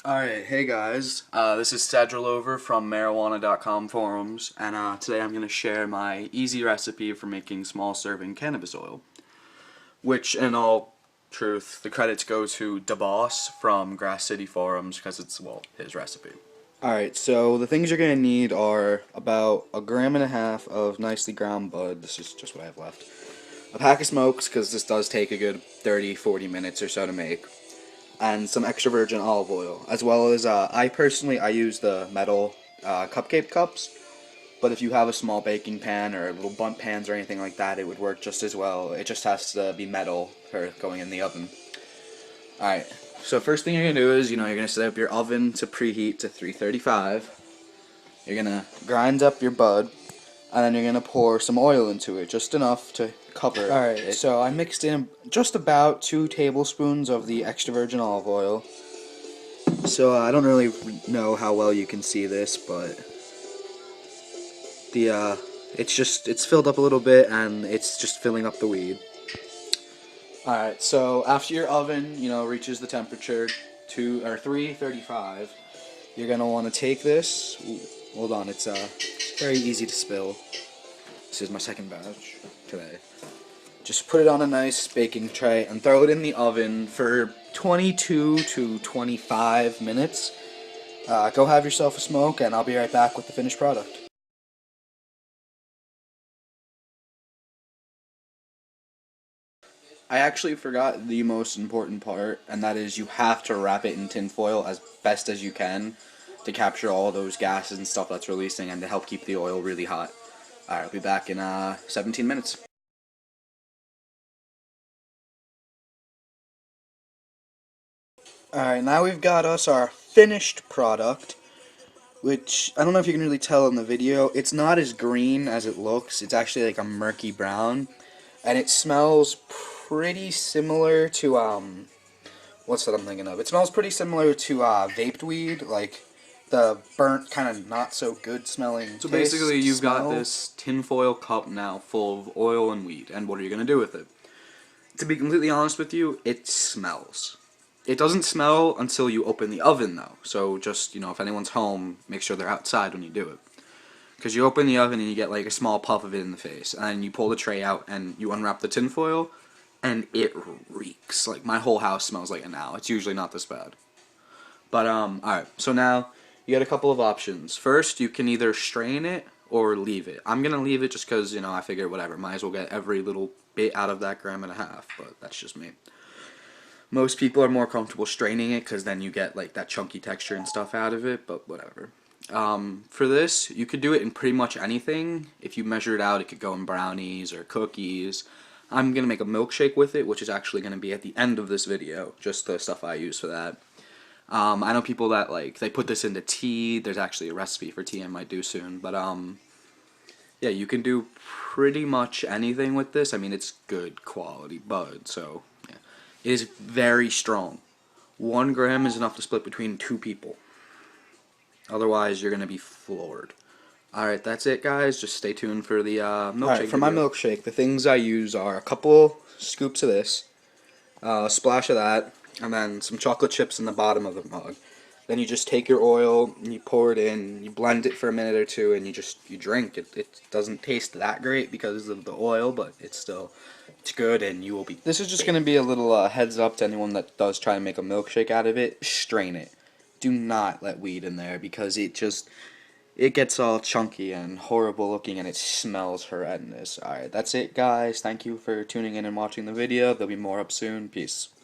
Alright, hey guys, this is Sadrilover from marijuana.com forums, and today I'm going to share my easy recipe for making small serving cannabis oil, which in all truth, the credits go to DeBoss from Grass City forums because it's, well, his recipe. Alright, so the things you're going to need are about 1.5 grams of nicely ground bud. This is just what I have left. A pack of smokes, because this does take a good 30-40 minutes or so to make. And some extra virgin olive oil, as well as I use the metal cupcake cups, but if you have a small baking pan or little bunt pans or anything like that, it would work just as well. It just has to be metal for going in the oven. Alright, so first thing you're going to do is, you're going to set up your oven to preheat to 335. You're going to grind up your bud, and then you're going to pour some oil into it, just enough to cover it. Alright, so I mixed in just about 2 tablespoons of the extra virgin olive oil. So I don't really know how well you can see this, but it's filled up a little bit, and it's just filling up the weed. Alright, so after your oven, reaches the temperature 335, you're gonna want to take this. Ooh, hold on, it's very easy to spill. This is my second batch today. Just put it on a nice baking tray and throw it in the oven for 22 to 25 minutes. Go have yourself a smoke, and I'll be right back with the finished product. I actually forgot the most important part, and that is you have to wrap it in tin foil as best as you can to capture all those gases and stuff that's releasing and to help keep the oil really hot. Alright, I'll be back in 17 minutes. Alright, now we've got us our finished product, which I don't know if you can really tell in the video. It's not as green as it looks. It's actually like a murky brown, and it smells pretty similar to what's that I'm thinking of? It smells pretty similar to vaped weed, like the burnt kind of not so good smelling. So basically, you've got this tinfoil cup now full of oil and weed, and what are you gonna do with it? To be completely honest with you, it smells. It doesn't smell until you open the oven, though. So just, if anyone's home, make sure they're outside when you do it. Because you open the oven and you get like a small puff of it in the face. And then you pull the tray out and you unwrap the tinfoil, and it reeks. Like, my whole house smells like it now. It's usually not this bad. But, alright. So now, you got a couple of options. First, you can either strain it or leave it. I'm going to leave it just because, I figure whatever. Might as well get every little bit out of that 1.5 grams, but that's just me. Most people are more comfortable straining it because then you get like that chunky texture and stuff out of it, but whatever. For this, you could do it in pretty much anything. If you measure it out, it could go in brownies or cookies. I'm going to make a milkshake with it, which is actually going to be at the end of this video, just the stuff I use for that. I know people that they put this into tea. There's actually a recipe for tea I might do soon, but yeah, you can do pretty much anything with this. I mean, it's good quality bud, so yeah. It is very strong. 1 gram is enough to split between 2 people. Otherwise, you're going to be floored. Alright, that's it, guys. Just stay tuned for the milkshake. Alright, for my milkshake, the things I use are a couple scoops of this, a splash of that, and then some chocolate chips in the bottom of the mug. Then you just take your oil, and you pour it in, you blend it for a minute or two, and you drink. It doesn't taste that great because of the oil, but it's good, and you will be... This is just going to be a little heads up to anyone that does try to make a milkshake out of it. Strain it. Do not let weed in there because it gets all chunky and horrible looking, and it smells horrendous. Alright, that's it, guys. Thank you for tuning in and watching the video. There'll be more up soon. Peace.